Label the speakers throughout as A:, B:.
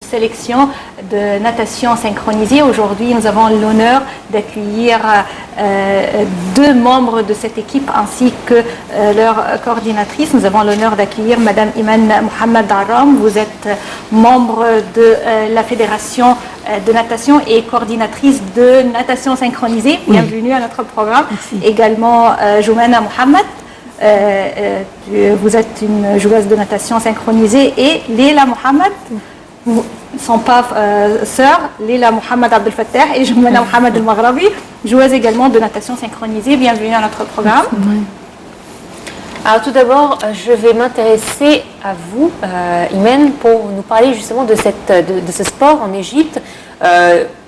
A: sélection de natation synchronisée. Aujourd'hui, nous avons l'honneur d'accueillir deux membres de cette équipe ainsi que leur coordinatrice. Nous avons l'honneur d'accueillir Madame Iman Mohamed Aram. Vous êtes membre de la Fédération de natation et coordinatrice de natation synchronisée. Bienvenue à notre programme. Merci. Également Joumana Mohamed. Vous êtes une joueuse de natation synchronisée et Leila Mohamed. Vous ne sont pas sœurs, Leila Mohamed Abdel Fattah et Joumana Mohamed El Maghrabi, joueuses également de natation synchronisée. Bienvenue à notre programme.
B: Alors tout d'abord, je vais m'intéresser à vous, Imen, pour nous parler justement de ce sport en Égypte.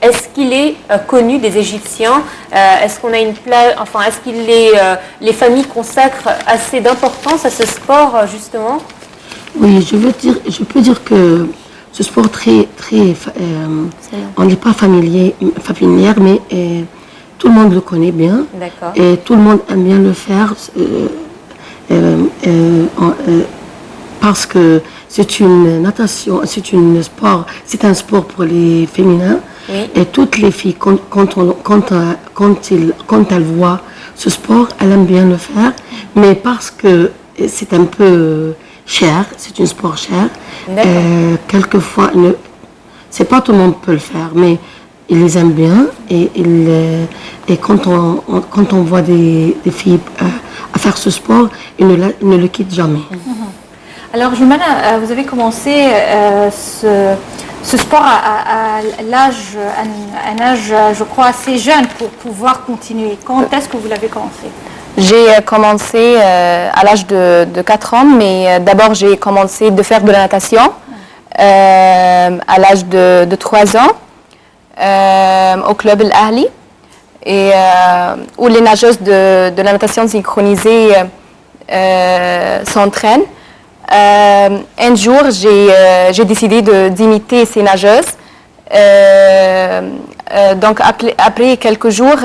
B: Est-ce qu'il est connu des Égyptiens? Est-ce qu'on a est-ce que les familles consacrent assez d'importance à ce sport justement?
C: Oui, je peux dire que ce sport on n'est pas familière, mais tout le monde le connaît bien.
B: D'accord.
C: Et tout le monde aime bien le faire parce que c'est une natation, c'est un sport pour les féminins.
B: Oui.
C: Et toutes les filles, quand elles voient ce sport, elles aiment bien le faire, mais parce que c'est un peu cher, c'est un sport cher. Quelquefois, c'est pas tout le monde peut le faire, mais ils les aiment bien et quand on voit des filles à faire ce sport, ils ne le quittent jamais.
A: Alors, Joumana, vous avez commencé ce sport à un âge, je crois, assez jeune pour pouvoir continuer. Quand est-ce que vous l'avez commencé?
D: J'ai commencé à l'âge de 4 ans, mais d'abord j'ai commencé de faire de la natation à l'âge de 3 ans au club El Ahli, où les nageuses de la natation synchronisée s'entraînent. Un jour, j'ai décidé d'imiter ces nageuses. Donc après quelques jours,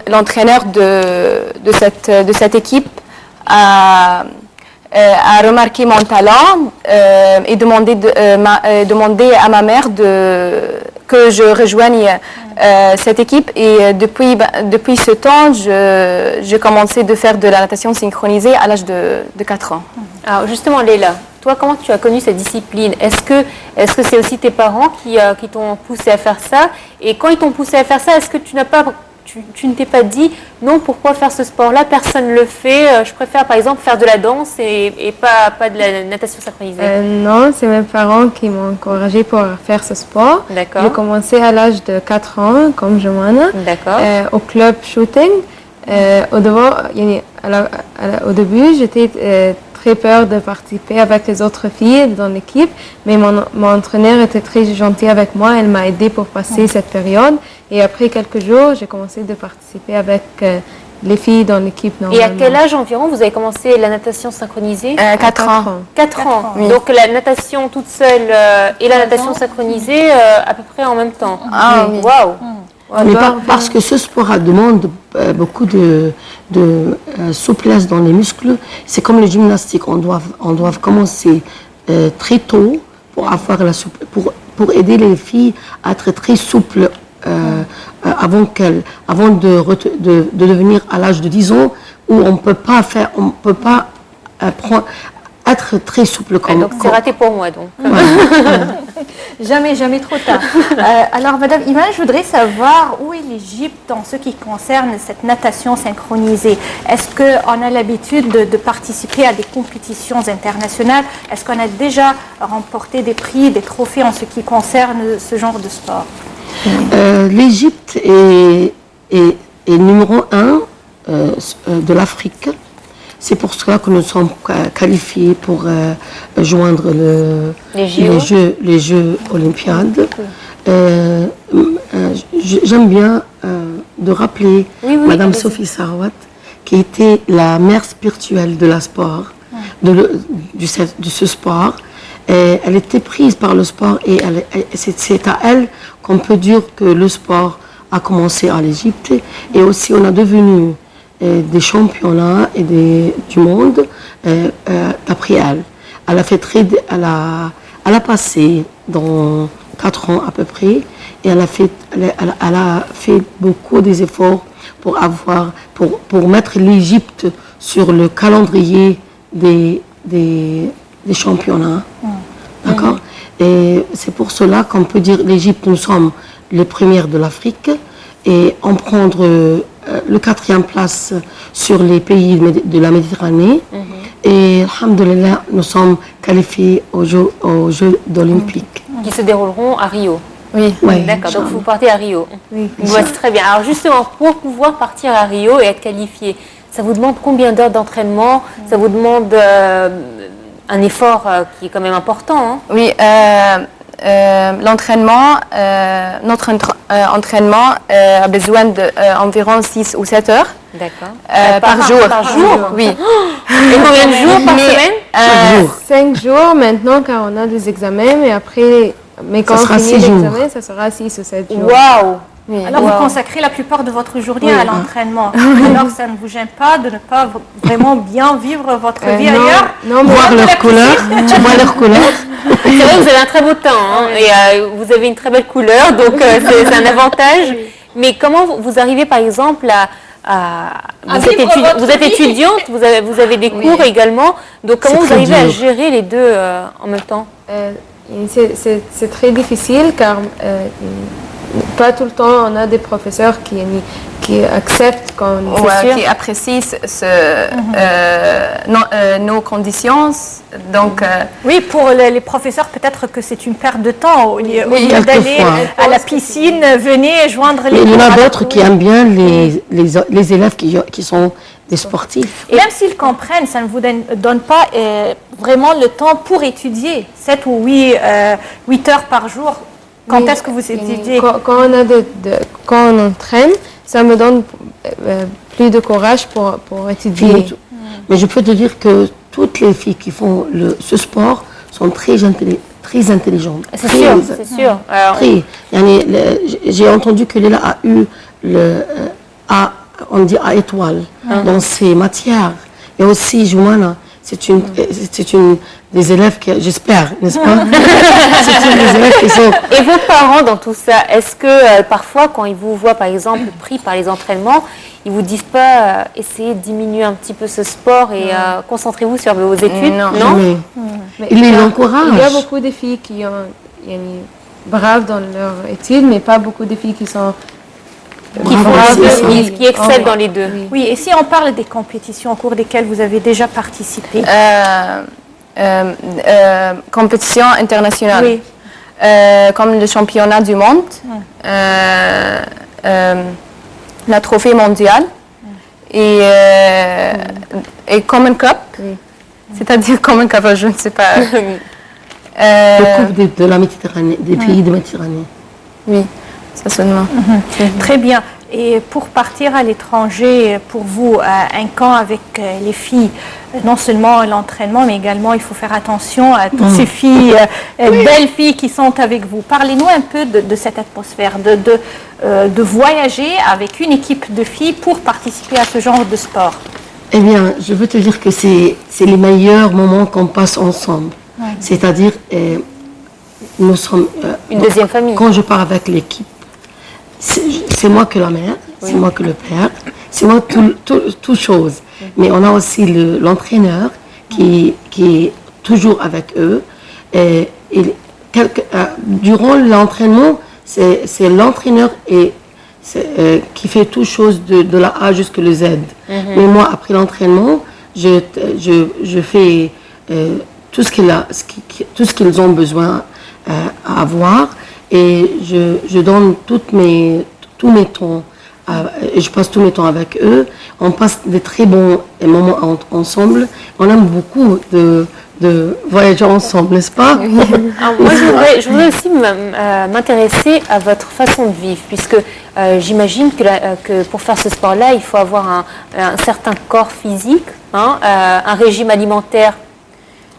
D: l'entraîneur de cette équipe a remarqué mon talent et demandé à ma mère que je rejoigne cette équipe. Et depuis ce temps, j'ai commencé de faire de la natation synchronisée à l'âge de 4 ans.
B: Alors justement, Leila, toi, comment tu as connu cette discipline? Est-ce que c'est aussi tes parents qui t'ont poussé à faire ça? Et quand ils t'ont poussé à faire ça, est-ce que tu ne t'es pas dit non, pourquoi faire ce sport-là? Personne ne le fait. Je préfère par exemple faire de la danse et pas de la natation synchronisée.
E: Non, c'est mes parents qui m'ont encouragée pour faire ce sport.
B: D'accord.
E: J'ai commencé à l'âge de 4 ans, comme Joumana, au club shooting. Au début, j'étais très peur de participer avec les autres filles dans l'équipe, mais mon entraîneur était très gentil avec moi. Elle m'a aidée pour passer cette période. Et après quelques jours, j'ai commencé de participer avec les filles dans l'équipe normalement.
B: Et à quel âge environ vous avez commencé la natation synchronisée?
D: 4 ans.
B: 4 ans.
D: Oui.
B: Donc la natation toute seule et la natation synchronisée à peu près en même temps.
D: Ah oui.
B: Waouh.
C: Mais parce que ce sport demande beaucoup de souplesse dans les muscles. C'est comme le gymnastique. On doit commencer très tôt pour aider les filles à être très souples avant de devenir à l'âge de 10 ans où on peut pas être très souple comme.
B: Donc c'est raté pour moi donc.
A: Jamais trop tard. Alors, Madame Iman, je voudrais savoir où est l'Égypte en ce qui concerne cette natation synchronisée. Est-ce qu'on a l'habitude de participer à des compétitions internationales? Est-ce qu'on a déjà remporté des prix, des trophées en ce qui concerne ce genre de sport?
C: L'Égypte est numéro 1 de l'Afrique. C'est pour cela que nous sommes qualifiés pour joindre les Jeux olympiades. J'aime bien de rappeler Madame Sophie Sarawat, qui était la mère spirituelle de ce sport. Elle était prise par le sport et c'est à elle qu'on peut dire que le sport a commencé en Égypte. Et aussi, on a devenu des championnats du monde d'après elle. elle a fait elle a passé dans 4 ans à peu près, et elle a fait beaucoup des efforts pour mettre l'Égypte sur le calendrier des championnats. D'accord? Et c'est pour cela qu'on peut dire l'Égypte, nous sommes les premières de l'Afrique, et en prendre le 4e place sur les pays de la Méditerranée. Et alhamdoulilah, nous sommes qualifiés aux Jeux olympiques.
B: Qui se dérouleront à Rio.
E: Oui.
C: Ouais,
B: D'accord, donc
C: Inch'Allah.
B: vous partez à Rio.
E: Oui.
B: Ouais, c'est très bien. Alors justement, pour pouvoir partir à Rio et être qualifié, ça vous demande combien d'heures d'entraînement? Ça vous demande un effort qui est quand même important, hein?
D: Oui, l'entraînement, notre entraînement a besoin d'environ 6 ou 7 heures
B: D'accord.
D: par jour.
B: Par jour?
D: Oui.
B: Et combien de jours par semaine?
C: Chaque jour.
E: 5 jours maintenant car on a des examens, mais quand on
C: sera
E: finit
C: 6 jours.
E: l'examen, ça sera 6 ou 7 jours.
B: Waouh!
E: Oui.
A: Alors,
B: Wow.
A: vous consacrez la plupart de votre journée
C: Oui.
A: à l'entraînement. Alors, ça ne vous gêne pas de ne pas vraiment bien vivre votre vie
E: non,
A: ailleurs?
E: non, mais
C: Voir leur couleur, tu vois leur couleur.
B: C'est vrai que vous avez un très beau teint, hein, et vous avez une très belle couleur, donc c'est un avantage. Mais comment vous arrivez par exemple
A: À
B: vous, êtes
A: vivre votre
B: vous êtes
A: vie.
B: étudiante, vous avez des cours également, donc comment
C: C'est
B: vous
C: très
B: arrivez à
C: dur.
B: gérer les deux en même temps?
E: C'est très difficile car pas tout le temps on a des professeurs qui acceptent qu'on
B: sûr.
D: Qui apprécient nos conditions. Donc,
A: Oui, pour les professeurs, peut-être que c'est une perte de temps. Au lieu d'aller
C: quelquefois.
A: à la piscine, venez joindre les
C: Mais il y en a
A: cours.
C: d'autres qui aiment bien les élèves qui sont des sportifs.
A: Et même s'ils comprennent, ça ne vous donne pas vraiment le temps pour étudier. 7 ou 8 heures par jour. Quand
E: Oui,
A: est-ce que vous étudiez?
E: quand quand on entraîne, ça me donne plus de courage pour étudier.
C: Mais je peux te dire que toutes les filles qui font ce sport sont très intelligentes.
B: C'est
C: Très-
B: sûr, c'est sûr. Alors,
C: très. J'ai entendu que Léla a eu on dit A étoile dans ses matières. Et aussi, Joumana, c'est une des élèves qui, j'espère, n'est-ce pas? C'est une des élèves qui sont...
B: et vos parents dans tout ça, est-ce que parfois quand ils vous voient par exemple pris par les entraînements, ils vous disent pas essayez de diminuer un petit peu ce sport et concentrez-vous sur vos études?
D: Non.
C: Jamais.
E: Mais
C: Il les
E: il y a
C: encourage.
E: beaucoup de filles qui sont braves dans leurs études, mais pas beaucoup de filles qui sont
B: Qui font
C: Ah,
B: les
C: c'est
B: deux,
C: ça.
B: qui excellent dans les deux.
E: Oui.
A: Oui, et si on parle des compétitions au cours desquelles vous avez déjà participé?
D: compétition internationale.
A: Oui.
D: Comme le championnat du monde, la trophée mondiale et Common Cup.
E: Oui.
D: C'est-à-dire Common Cup, je ne sais pas.
C: Le coupe de la Méditerranée, des pays de Méditerranée.
D: Oui, ça seulement.
A: Très bien. Et pour partir à l'étranger, pour vous, un camp avec les filles, non seulement l'entraînement, mais également il faut faire attention à toutes ces filles, belles filles qui sont avec vous. Parlez-nous un peu de cette atmosphère, de voyager avec une équipe de filles pour participer à ce genre de sport.
C: Eh bien, je veux te dire que c'est les meilleurs moments qu'on passe ensemble. C'est-à-dire, nous sommes...
B: Une deuxième famille.
C: Quand je pars avec l'équipe, c'est moi que la mère, c'est moi que le père, c'est moi tout chose. Mais on a aussi l'entraîneur qui est toujours avec eux. Et durant l'entraînement, c'est l'entraîneur qui fait tout chose de la A jusqu'à le Z. Mais moi, après l'entraînement, je fais tout ce qu'ils ont besoin à avoir. Et je donne tous mes temps, et je passe tous mes temps avec eux. On passe des très bons moments ensemble. On aime beaucoup de voyager ensemble, n'est-ce pas?
B: Alors, moi, je voudrais aussi m'intéresser à votre façon de vivre, puisque j'imagine que pour faire ce sport-là, il faut avoir un certain corps physique, un régime alimentaire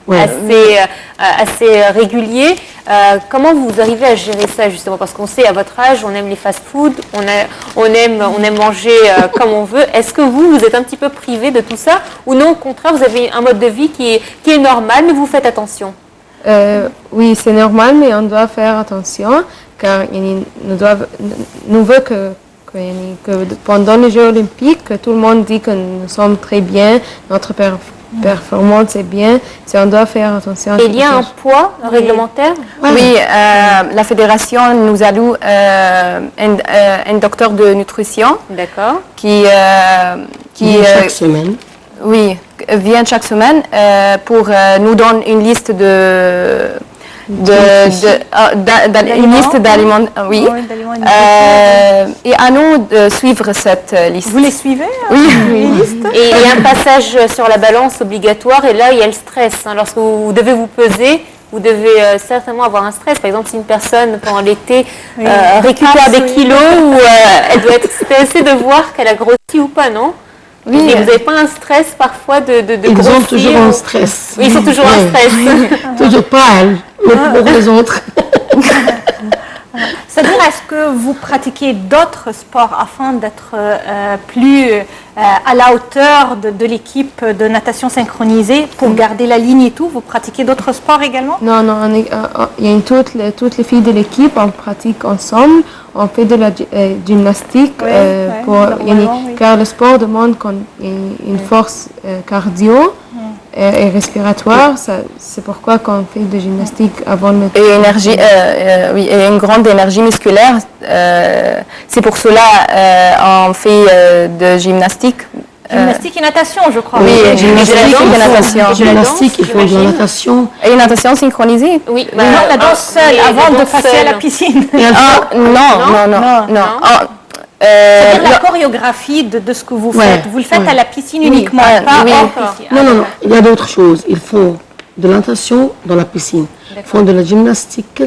C: Ouais.
B: assez réguliers. Comment vous arrivez à gérer ça justement? Parce qu'on sait, à votre âge, on aime les fast-foods, on aime manger comme on veut. Est-ce que vous êtes un petit peu privé de tout ça? Ou non, au contraire, vous avez un mode de vie qui est normal, mais vous faites attention?
E: Oui, c'est normal, mais on doit faire attention, car nous veut que pendant les Jeux olympiques, que tout le monde dit que nous sommes très bien, notre performance est bien, on doit faire attention.
B: Et il y a un poids réglementaire?
D: Oui, la fédération nous alloue un docteur de nutrition.
B: D'accord.
D: Qui
C: chaque semaine.
D: Oui, vient chaque semaine pour nous donner une liste une liste d'aliments, oui, et à nous de suivre cette liste.
A: Vous les suivez?
D: Oui.
A: Les listes?
B: Et il y a un passage sur la balance obligatoire, et là il y a le stress. Lorsque vous devez vous peser, vous devez certainement avoir un stress. Par exemple, si une personne pendant l'été récupère des kilos, elle doit être stressée de voir qu'elle a grossi ou pas, non? Oui. Et vous n'avez pas un stress parfois de
C: Ils
B: grossir?
C: ont toujours un stress.
B: Oui, ils sont toujours en stress.
C: Toujours pas elle, mais pour les autres.
A: C'est-à-dire, est-ce que vous pratiquez d'autres sports afin d'être plus à la hauteur de l'équipe de natation synchronisée pour garder la ligne et tout? Vous pratiquez d'autres sports également?
E: Non, il y a toutes les filles de l'équipe, on pratique ensemble, on fait de la gymnastique, car le sport demande une force cardio et respiratoire, c'est pourquoi qu'on fait de gymnastique avant le...
D: Et une grande énergie musculaire, c'est pour cela on fait de gymnastique.
A: Gymnastique et natation, je crois.
D: Oui, gymnastique et natation.
C: Gymnastique, il faut de la natation.
D: Et natation synchronisée.
B: Oui,
A: non, la danse seule, avant de passer à la piscine.
D: Non.
A: C'est-à-dire la chorégraphie de ce que vous faites. Vous le faites à la piscine uniquement, pas hors piscine.
C: Non. Il y a d'autres choses. Ils font de la natation dans la piscine. Ils font de la gymnastique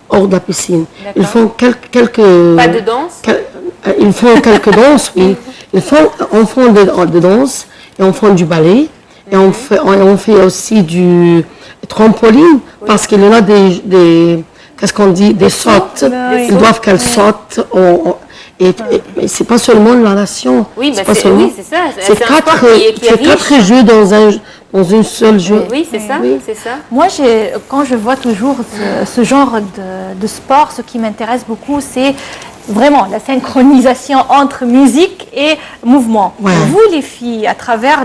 C: hors de la piscine. Ils font quelques...
B: Pas de danse?
C: Ils font quelques danses, oui. On fait de danse et on fait du ballet. Et on fait aussi du trampoline parce qu'il y en a des qu'est-ce qu'on dit, des sautes. Ils doivent qu'elles sautent. Et c'est pas seulement la natation.
B: Oui,
C: c'est
B: ça.
C: C'est quatre jeux dans une seule jeu.
B: Oui, c'est ça.
A: Moi, quand je vois toujours ce genre de sport, ce qui m'intéresse beaucoup, c'est vraiment la synchronisation entre musique et mouvement.
C: Ouais.
A: Vous, les filles, à travers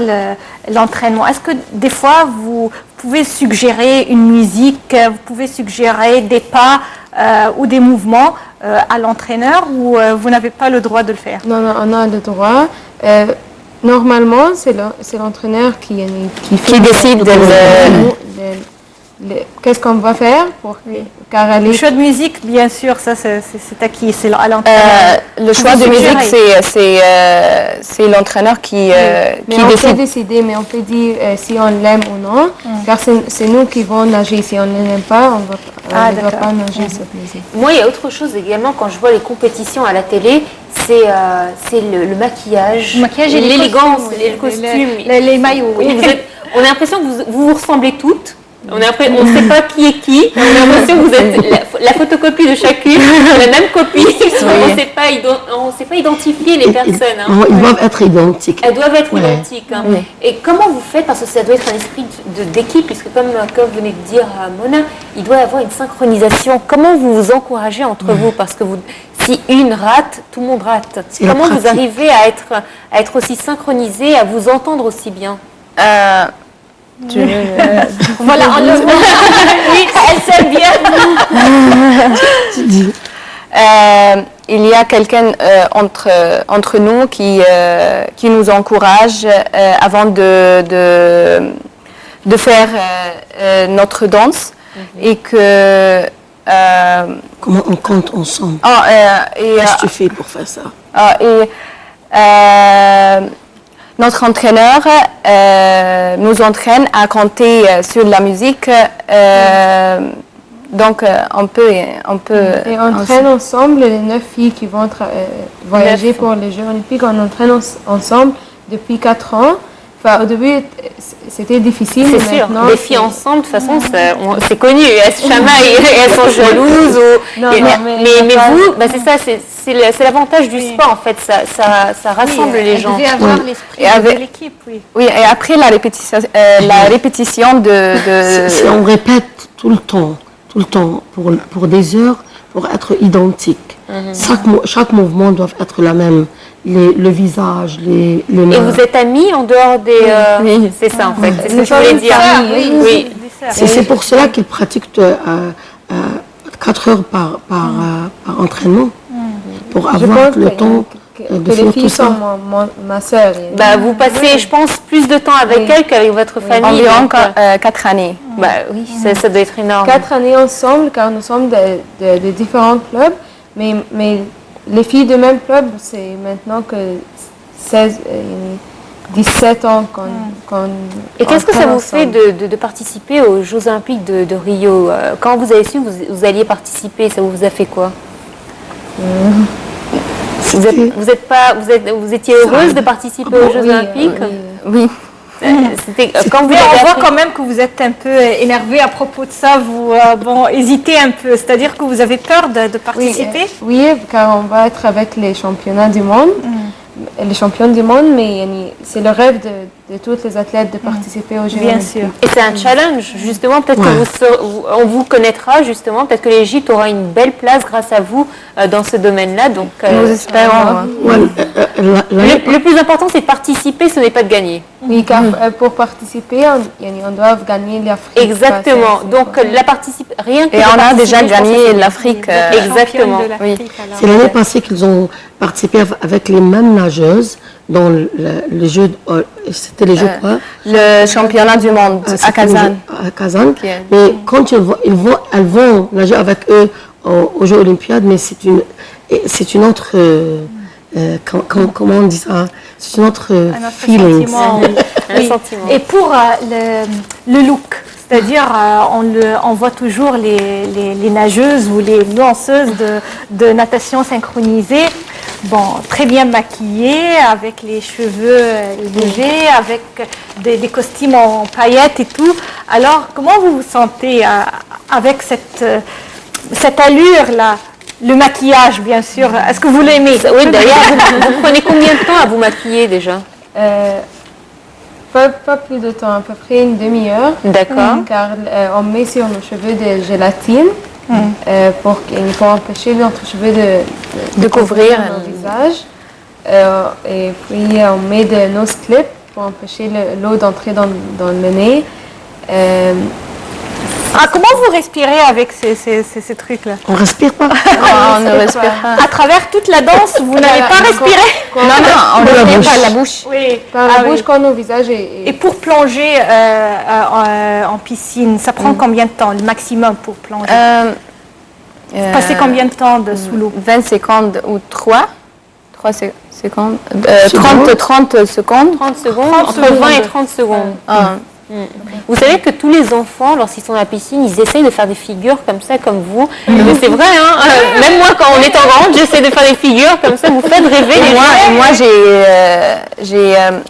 A: l'entraînement, est-ce que des fois, vous pouvez suggérer une musique, vous pouvez suggérer des pas ou des mouvements à l'entraîneur ou vous n'avez pas le droit de le faire?
E: Non, on a le droit. Normalement, c'est l'entraîneur qui
D: décide
E: qu'est-ce qu'on va faire car
A: le choix de musique, bien sûr, ça c'est à qui? C'est à l'entraîneur.
D: Le choix de musique, c'est l'entraîneur qui
E: on
D: décide.
E: peut décider, mais on peut dire si on l'aime ou non, car c'est nous qui vont nager. Si on ne l'aime pas, on ne va pas nager cette musique.
B: Moi, il y a autre chose également quand je vois les compétitions à la télé, c'est le maquillage,
A: et
B: l'élégance, les costumes,
A: les maillots.
B: Oui, on a l'impression que vous ressemblez toutes. On ne sait pas qui est qui. On a l'impression que vous êtes la photocopie de chacune, la même copie. On ne sait pas identifier les personnes.
C: Ils doivent être identiques.
B: Elles doivent être identiques. Et comment vous faites? Parce que ça doit être un esprit d'équipe, puisque comme vous venez de dire, Mona, il doit y avoir une synchronisation. Comment vous vous encouragez entre vous? Parce que si une rate, tout le monde rate. Comment vous arrivez à être aussi synchronisé, à vous entendre aussi bien?
A: Voilà, on le voit. Oui, elle sait bien.
D: Il y a quelqu'un entre nous qui nous encourage avant de faire notre danse et que...
C: Comment on compte ensemble? Qu'est-ce que tu fais pour faire ça?
D: Notre entraîneur nous entraîne à compter sur la musique, donc on peut...
E: Et on entraîne ensemble les 9 filles qui vont voyager pour les Jeux Olympiques. On entraîne ensemble depuis 4 ans. Enfin, au début, c'était difficile.
B: C'est
E: mais
B: sûr,
E: maintenant,
B: les filles ensemble, de toute façon, c'est connu, elles se chamaillent, elles sont jalouses.
E: Non,
B: mais vous, bah, c'est ça, c'est l'avantage du sport en fait, ça rassemble les gens.
A: Vous devez avoir l'esprit
D: Et avec-
A: de l'équipe, oui.
D: Oui, et après la répétition
C: Si on répète tout le temps, pour des heures, pour être identique. Chaque mouvement doit être la même. Le visage, les
B: Et
C: mains.
B: vous êtes amis en dehors des...
D: Oui.
B: C'est ça en fait, c'est ce que
E: Nous
B: je voulais
E: sommes
B: dire.
E: famille,
B: Oui.
C: C'est pour cela qu'ils pratiquent 4 heures par entraînement. Pour
E: Je
C: avoir
E: pense
C: le temps
E: que
C: de
E: les
C: faire
E: filles
C: tout
E: sont
C: ça.
E: ma sœur.
B: Bah, vous passez, je pense, plus de temps avec elles qu'avec votre famille.
D: environ
B: donc,
D: 4 années.
B: bah oui, ça doit être énorme.
E: 4 années ensemble, car nous sommes de différents clubs, mais les filles du même club, c'est maintenant que 17 ans qu'on
B: Et qu'est-ce que ça vous fait
E: ensemble.
B: de participer aux Jeux Olympiques de Rio? Quand vous avez su que vous alliez participer, ça vous a fait quoi? Vous étiez heureuse de participer aux Jeux
E: Oui,
B: Olympiques?
D: Oui.
B: Quand vous
A: Mais
B: avez
A: on voit
B: appris-
A: quand même que vous êtes un peu énervé à propos de ça, vous hésitez un peu, c'est-à-dire que vous avez peur de participer.
E: Oui, car on va être avec les championnats du monde, les champions du monde, mais c'est le rêve de tous les athlètes de participer aux Jeux
A: Bien
E: olympiques.
A: sûr.
B: Et c'est un challenge, justement, peut-être que on vous connaîtra, justement, peut-être que l'Égypte aura une belle place grâce à vous dans ce domaine-là. Donc,
D: Nous espérons.
C: Ouais,
B: le plus important, c'est de participer, ce n'est pas de gagner.
E: Oui, car pour participer, on doit gagner l'Afrique.
B: Exactement.
E: C'est-
B: Donc, rien que
D: Et
B: de
D: on a
B: participer,
D: déjà
B: je pense que
D: gagné
B: c'est-
D: l'Afrique.
B: Exactement.
A: Championne de l'Afrique, alors.
C: c'est l'année passée qu'ils ont participé avec les mêmes nageuses dans le jeu. C'était les jeux quoi?
D: Le championnat du monde
C: C'était
D: à
C: les
D: Kazan.
C: Jeux à Kazan.
D: est-
C: Mais quand elles vont nager avec eux aux Jeux Olympiades, mais c'est une autre. Comment on dit ça? C'est une autre
A: Un autre
C: feeling.
A: sentiment.
B: Un
A: Oui.
B: sentiment.
A: Et pour le look, c'est-à-dire on voit toujours les nageuses ou les lanceuses de natation synchronisée, très bien maquillées, avec les cheveux légers, avec des costumes en paillettes et tout. Alors, comment vous vous sentez avec cette allure-là? Le maquillage, bien sûr. Est-ce que vous l'aimez?
B: Oui, d'ailleurs, vous prenez combien de temps à vous maquiller déjà?
E: Pas plus de temps, à peu près une demi-heure.
B: D'accord.
E: Car on met sur nos cheveux de gélatine pour empêcher notre cheveux de
B: couvrir.
E: nos visages. Et puis on met de nose clip pour empêcher l'eau d'entrer dans le nez.
A: Comment vous respirez avec ces trucs-là?
C: On respire pas.
D: On ne respire pas.
A: À travers toute la danse, vous n'avez pas respiré?
D: Non, on ne respire pas la bouche.
A: Oui.
E: Par la bouche quand nos visages
A: Et pour plonger en piscine, ça prend combien de temps, le maximum pour plonger? Passer combien de temps sous l'eau?
D: 20 secondes ou 3 secondes. 30 secondes.
B: 30 secondes,
A: 30
B: entre 20
A: secondes.
B: et 30 secondes.
D: Ah.
B: Vous savez que tous les enfants, lorsqu'ils sont à la piscine, ils essayent de faire des figures comme ça, comme vous. Mais c'est vrai, hein, même moi, quand on est en grande, j'essaie de faire des figures comme ça. Vous faites rêver les gens.
D: Moi,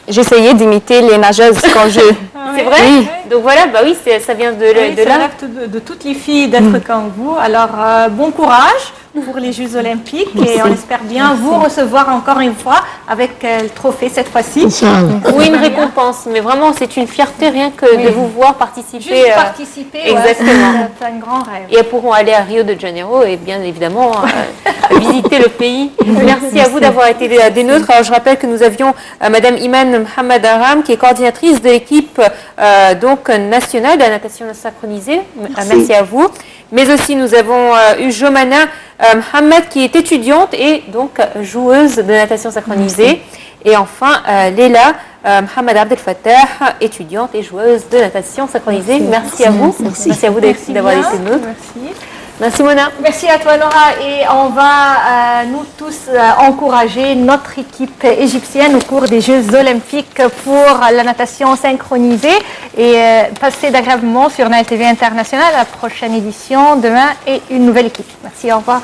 D: j'ai essayé d'imiter les nageuses quand je...
B: C'est vrai.
D: Oui.
B: Donc voilà, bah oui, ça vient de
A: Oui, c'est
B: là.
A: le rêve de toutes les filles d'être comme vous. Alors, bon courage pour les Jeux Olympiques et on espère bien vous recevoir encore une fois avec le trophée cette fois-ci.
C: Inch'Allah.
B: Oui, une récompense, mais vraiment, c'est une fierté rien que de vous voir participer.
A: Juste participer,
B: exactement.
A: c'est un grand rêve.
B: Et elles pourront aller à Rio de Janeiro et bien évidemment visiter le pays. Merci à vous d'avoir été des nôtres. Alors, je rappelle que nous avions Madame Iman Mohamed Aram, qui est coordinatrice de l'équipe nationale de la natation synchronisée. Merci à vous. Mais aussi, nous avons eu Jomana Mohamed, qui est étudiante et donc joueuse de natation synchronisée. Et enfin, Léla Mohamed Abdel Fattah, étudiante et joueuse de natation synchronisée. Merci à vous. Merci à vous d'avoir été de nôtres.
A: Merci.
B: Merci Mona.
A: Merci à toi Nora et on va nous tous encourager notre équipe égyptienne au cours des Jeux Olympiques pour la natation synchronisée et passer d'agréablement moments sur Nile TV International. La prochaine édition demain et une nouvelle équipe. Merci, au revoir.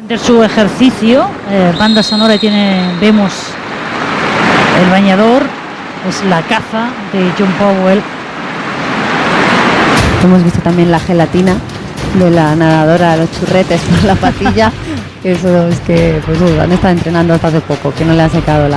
F: de su ejercicio. Banda sonora vemos el bañador, es La caza de John Powell.
G: Hemos visto también la gelatina de la nadadora, los churretes por la patilla, que eso es que pues han estado entrenando hasta hace poco, que no le ha secado la